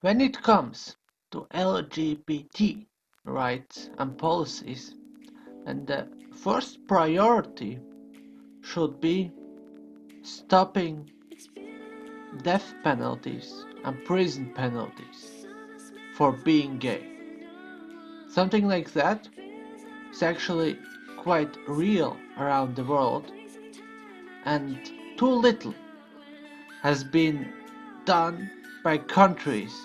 When it comes to LGBT rights and policies, and the first priority should be stopping death penalties and prison penalties for being gay. Something like that is actually quite real around the world, and too little has been done by countries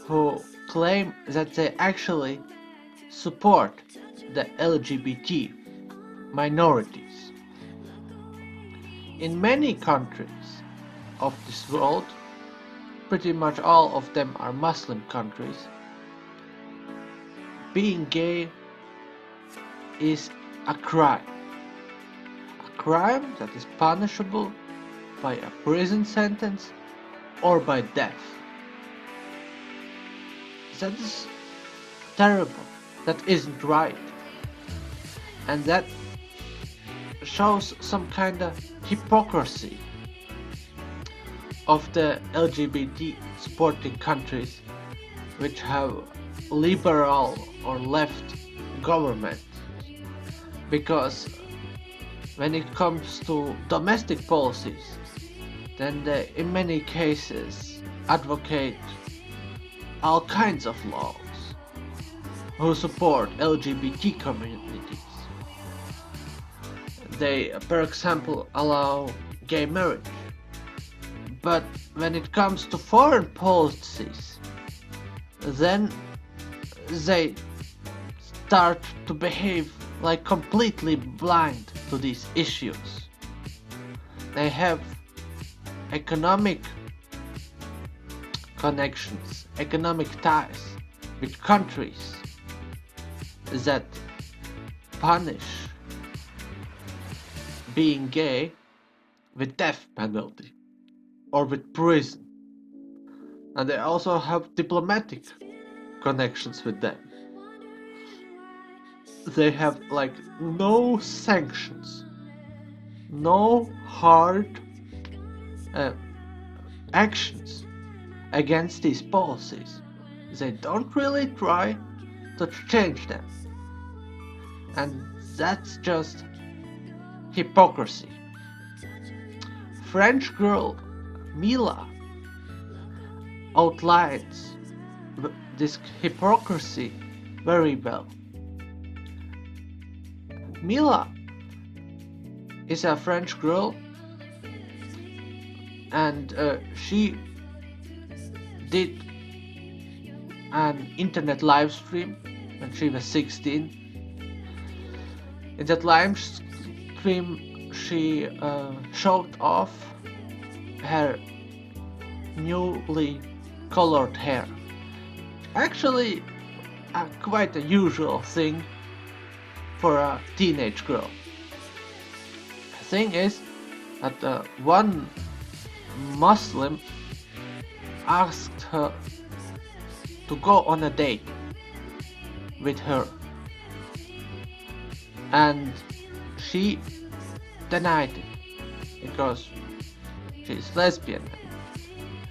who claim that they actually support the LGBT minorities. In many countries of this world, pretty much all of them are Muslim countries, being gay is a crime. A crime that is punishable by a prison sentence or by death. That is terrible. That isn't right. And that shows some kind of hypocrisy of the LGBT supporting countries which have liberal or left government. Because when it comes to domestic policies, then they in many cases advocate all kinds of laws who support LGBT communities. They, for example, allow gay marriage. But when it comes to foreign policies, then they start to behave like completely blind to these issues. They have economic connections, economic ties with countries that punish being gay with death penalty or with prison. And they also have diplomatic connections with them. They have like no sanctions, no hard actions against these policies. They don't really try to change them. And that's just hypocrisy. French girl Mila outlines this hypocrisy very well. Mila is a French girl, and she did an internet live stream when she was 16. In that live stream, she showed off her newly colored hair. Actually, quite a usual thing for a teenage girl. The thing is that one Muslim asked her to go on a date with her, and she denied it because she's lesbian.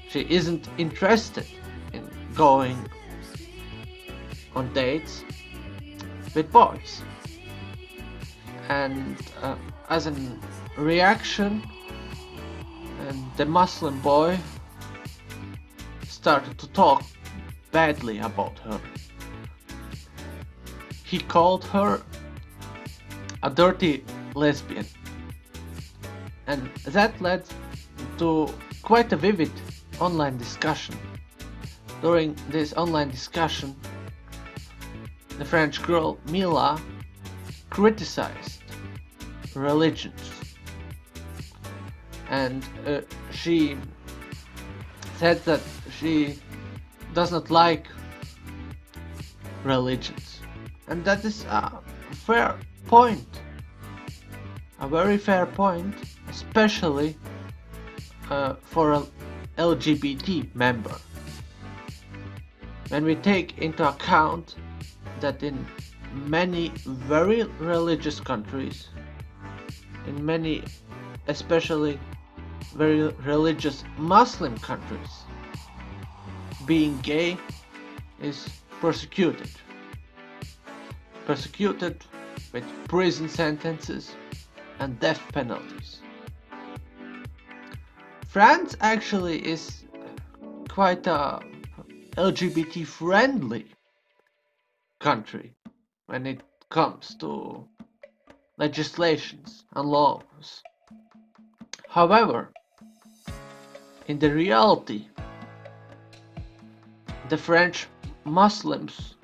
She isn't interested in going on dates with boys. And as a reaction, the Muslim boy started to talk badly about her. He called her a dirty lesbian, and that led to quite a vivid online discussion. During this online discussion, the French girl Mila criticized religions, and she said that she does not like religions, and that is a fair point, a very fair point, especially for an LGBT member. When we take into account that in many very religious countries, in many especially very religious Muslim countries, being gay is persecuted. Persecuted with prison sentences and death penalties. France actually is quite a LGBT friendly country when it comes to legislations and laws. However, in the reality, the French Muslims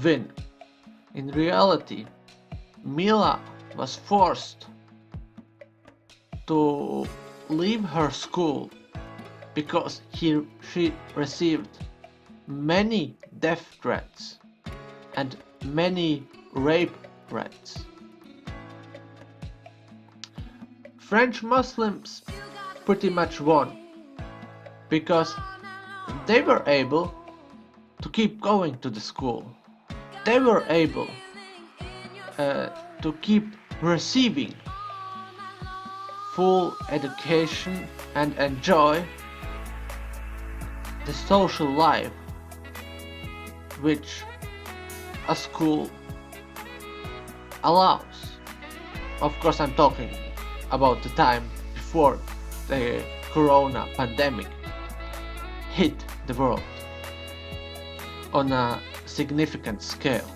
win. In reality, Mila was forced to leave her school because she received many death threats and many rape threats. French Muslims pretty much won because they were able to keep going to the school. They were able to keep receiving full education and enjoy the social life which a school allows. Of course, I'm talking about the time before the corona pandemic hit the world on a significant scale.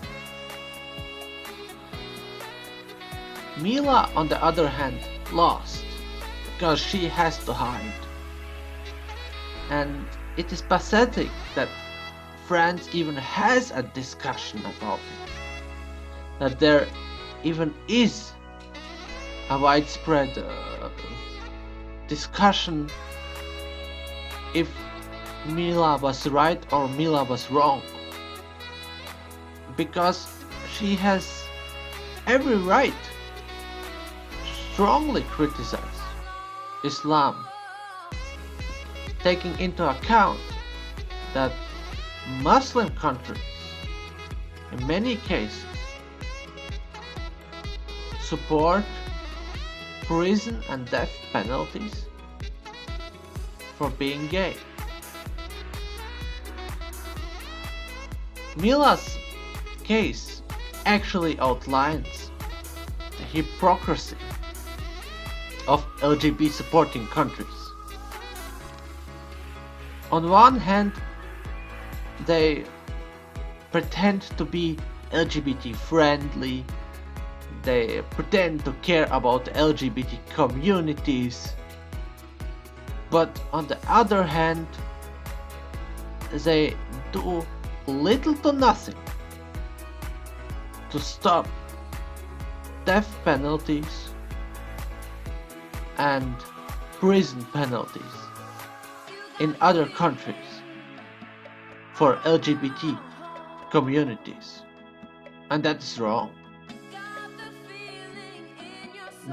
Mila, on the other hand, lost because she has to hide. And it is pathetic that France even has a discussion about it. That there even is a widespread discussion if Mila was right or Mila was wrong. Because she has every right to strongly criticize Islam, taking into account that Muslim countries, in many cases, support prison and death penalties for being gay. Mila's case actually outlines the hypocracy of LGBT supporting countries. On one hand, they pretend to be LGBT friendly, they pretend to care about LGBT communities, but on the other hand, they do little to nothing to stop death penalties and prison penalties in other countries for LGBT communities, and that is wrong.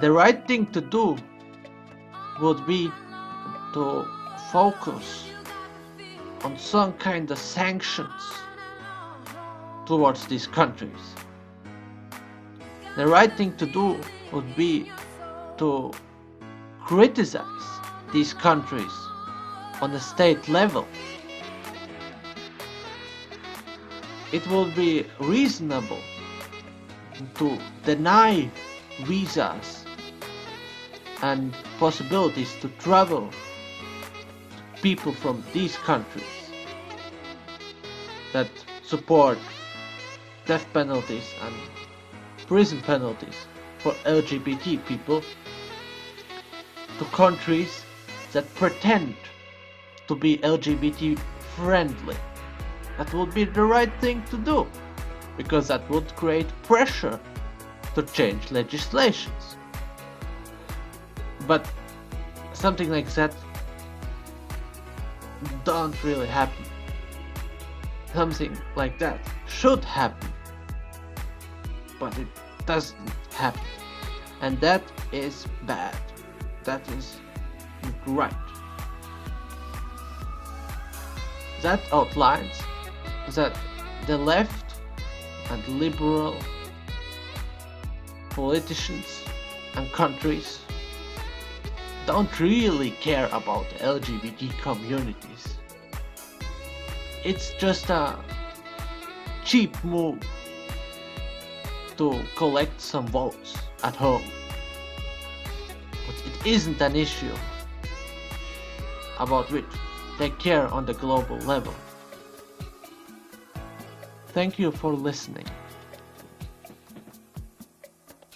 The right thing to do would be to focus on some kind of sanctions towards these countries. The right thing to do would be to criticize these countries on the state level. It would be reasonable to deny visas and possibilities to travel to people from these countries that support death penalties and prison penalties for LGBT people to countries that pretend to be LGBT friendly. That would be the right thing to do, because that would create pressure to change legislations. But something like that don't really happen. Something like that should happen, but it doesn't happen, and that is bad. That is not right. That outlines that the left and liberal politicians and countries don't really care about the LGBT communities. It's just a cheap move to collect some votes at home. But it isn't an issue about which they care on the global level. Thank you for listening.